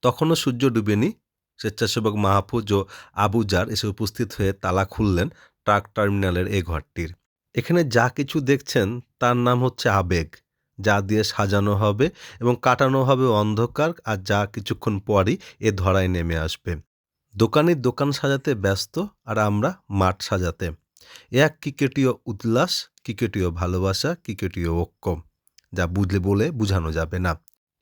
তখনও সূর্য ডুবেনি। স্বেচ্ছাসেবক মাহফুজ ও আবুজার এসে উপস্থিত হয়ে তালা খুললেন ট্রাক টার্মিনালের এই ঘরটির। এখানে যা কিছু দেখছেন তার নাম হচ্ছে আবেগ, যা দিয়ে সাজানো হবে এবং কাটানো হবে অন্ধকার, আর যা কিছুক্ষণ পরই এ ধরায় নেমে আসবে। দোকানি দোকান সাজাতে ব্যস্ত, আর আমরা মাঠ সাজাতে। এক ক্রিকেটীয় উল্লাস, ক্রিকেটীয় ভালোবাসা, ক্রিকেটীয় ঐক্য, যা বলে বোঝানো যাবে না।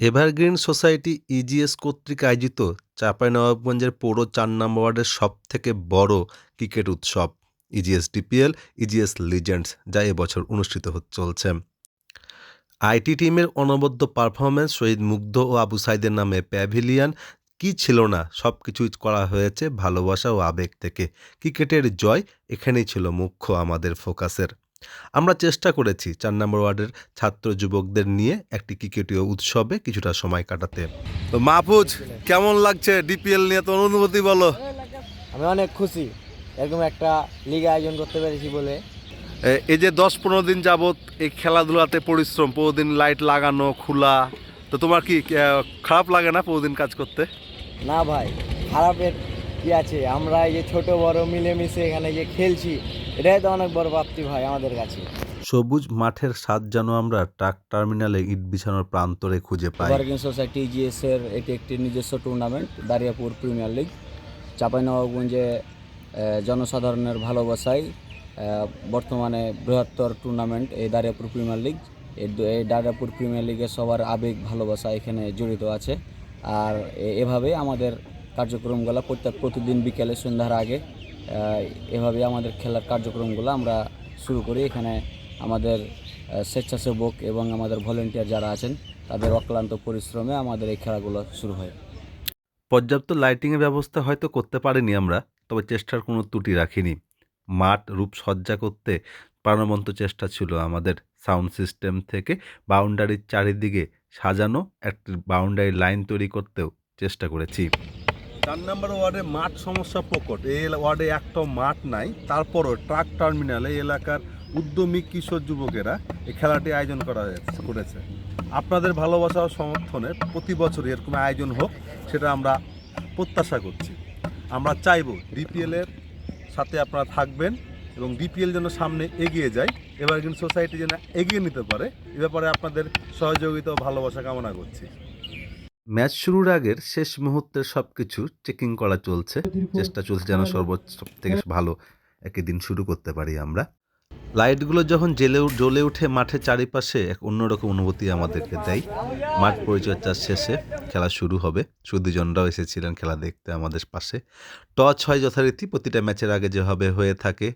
এভারগ্রিন সোসাইটি ইজিএস কর্তৃক আয়োজিত চাঁপাইনবাবগঞ্জের পৌর ৪ নম্বর ওয়ার্ডের সবথেকে বড় ক্রিকেট উৎসব ইজিএস ডিপিএল, ইজিএস লিজেন্ডস, যা এবছর অনুষ্ঠিত চলছে। আইটি টিমের অনবদ্য পারফরমেন্স, শহীদ মুগ্ধ ও আবু সাইদের নামে প্যাভিলিয়ন, কি ছিল না, সব কিছুই করা হয়েছে ভালোবাসা ও আবেগ থেকে। ক্রিকেটের জয় এখানেই ছিল মুখ্য আমাদের ফোকাসের। আমরা চেষ্টা করেছি ৪ নম্বর ওয়ার্ডের ছাত্র যুবকদের নিয়ে একটি ক্রিকেটীয় উৎসবে কিছুটা সময় কাটাতে। তো মাহফুজ, কেমন লাগছে ডিপিএল নিয়ে তোর অনুভূতি বলো? আমি অনেক খুশি এরকম একটা লিগ আয়োজন করতে পেরেছি বলে। এই যে ১০-১৫ দিন যাবত এই খেলাধুলাতে পরিশ্রম, প্রতিদিন লাইট লাগানো খোলা, তো তোমার কি খারাপ লাগে না প্রতিদিন কাজ করতে? না ভাই, খারাপের কি আছে, আমরা এই যে ছোট বড় মিলেমিশে এখানে যে খেলছি, এটাই তো অনেক বড় প্রাপ্তি ভাই আমাদের কাছে। সবুজ মাঠের স্বাদ যেন আমরা ট্রাক টার্মিনালে ইট বিছানোর প্রান্তরে খুঁজে পাই। এভারগ্রিন সোসাইটি ইজিএস এর এটি একটি নিজস্ব টুর্নামেন্ট, দারিয়াপুর প্রিমিয়ার লিগ। চাঁপাইনবাবগঞ্জে জনসাধারণের ভালোবাসায় বর্তমানে বৃহত্তর টুর্নামেন্ট এই দারিয়াপুর প্রিমিয়ার লিগ। এই দারিয়াপুর প্রিমিয়ার লিগে সবার আবেগ ভালোবাসা এখানে জড়িত আছে। আর এভাবে আমাদের কার্যক্রমগুলো প্রতিদিন বিকেলে সন্ধ্যার আগে এভাবে আমাদের খেলার কার্যক্রমগুলো আমরা শুরু করি। এখানে আমাদের স্বেচ্ছাসেবক এবং আমাদের ভলেন্টিয়ার যারা আছেন তাদের অক্লান্ত পরিশ্রমে আমাদের এই খেলাগুলো শুরু হয়। পর্যাপ্ত লাইটিংয়ের ব্যবস্থা হয়তো করতে পারিনি আমরা, তবে চেষ্টার কোনো ত্রুটি রাখিনি। মাঠ রূপসজ্জা করতে প্রাণবন্ত চেষ্টা ছিল আমাদের। সাউন্ড সিস্টেম থেকে বাউন্ডারির চারিদিকে সাজানো একটি বাউন্ডারি লাইন তৈরি করতেও চেষ্টা করেছি। ৪ নম্বর ওয়ার্ডে মাঠ সমস্যা প্রকট। এই ওয়ার্ডে একটাও মাঠ নাই, তারপরও ট্রাক টার্মিনালে এলাকার উদ্যমী কিশোর যুবকেরা এই খেলাটি আয়োজন করেছে। আপনাদের ভালোবাসা ও সমর্থনে প্রতি বছর এরকম আয়োজন হোক, সেটা আমরা প্রত্যাশা করছি। আমরা চাইব ডিপিএলের সাথে আপনারা থাকবেন এবং ডিপিএল যেন সামনে এগিয়ে যায়, এভারগ্রিন সোসাইটি যেন এগিয়ে নিতে পারে, এ ব্যাপারে আপনাদের সহযোগিতা ও ভালোবাসা কামনা করছি। ম্যাচ শুরুর আগের শেষ মুহূর্তের সব কিছু চেকিং করা চলছে, চেষ্টা চলছে যেন সর্বোচ্চ থেকে ভালো একই দিন শুরু করতে পারি আমরা। লাইটগুলো যখন জ্বলে উঠে মাঠের চারিপাশে এক অন্যরকম অনুভূতি আমাদেরকে দেয়। মাঠ পরিচর্যার শেষে খেলা শুরু হবে। সুধীজনরাও এসেছিলেন খেলা দেখতে আমাদের পাশে। টস হয় যথারীতি প্রতিটা ম্যাচের আগে যেভাবে হয়ে থাকে।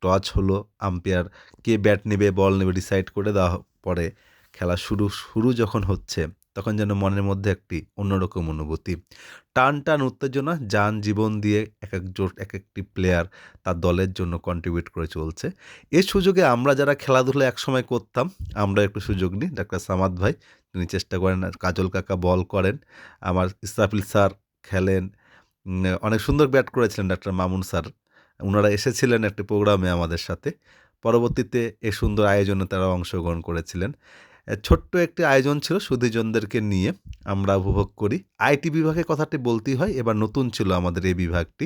টস হলো, আম্পায়ার কে ব্যাট নেবে বল নেবে ডিসাইড করে দেওয়া পরে খেলা শুরু যখন হচ্ছে তখন যেন মনের মধ্যে একটি অন্যরকম অনুভূতি, টান উত্তেজনা, যান জীবন দিয়ে এক একটি প্লেয়ার তার দলের জন্য কন্ট্রিবিউট করে চলছে। এই সুযোগে আমরা যারা খেলাধুলা একসময় করতাম, আমরা একটু সুযোগ নিই। ডাক্তার সামাদ ভাই তিনি চেষ্টা করেন, কাজল কাকা বল করেন, আমার ইসরাফিল স্যার খেলেন, অনেক সুন্দর ব্যাট করেছিলেন ডাক্তার মামুন স্যার, ওনারা এসেছিলেন একটি প্রোগ্রামে আমাদের সাথে। পরবর্তীতে এ সুন্দর আয়োজনে তারা অংশগ্রহণ করেছিলেন। ছোট্ট একটি আয়োজন ছিল সুধীজনদেরকে নিয়ে আমরা উপভোগ করি। আইটি বিভাগের কথাটি বলতেই হয়, এবার নতুন ছিল আমাদের এই বিভাগটি।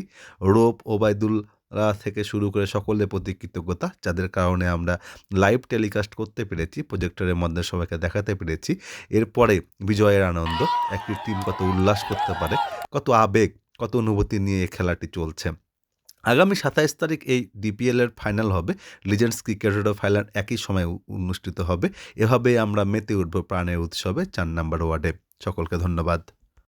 রূপ, ওবায়দুল্লাহ থেকে শুরু করে সকলের প্রতি কৃতজ্ঞতা, যাদের কারণে আমরা লাইভ টেলিকাস্ট করতে পেরেছি, প্রজেক্টরের মধ্যে সবাইকে দেখাতে পেরেছি। এরপরে বিজয়ের আনন্দ, একটি টিম কত উল্লাস করতে পারে, কত আবেগ, কত অনুভূতি নিয়ে এই খেলাটি চলছে। আগামী ২৭ তারিখ এই ডিপিএলের ফাইনাল হবে, লিজেন্ডস ক্রিকেটেরও ফাইনাল একই সময় অনুষ্ঠিত হবে। এভাবেই আমরা মেতে উঠব প্রাণের উৎসবে ৪ নম্বর ওয়ার্ডে। সকলকে ধন্যবাদ।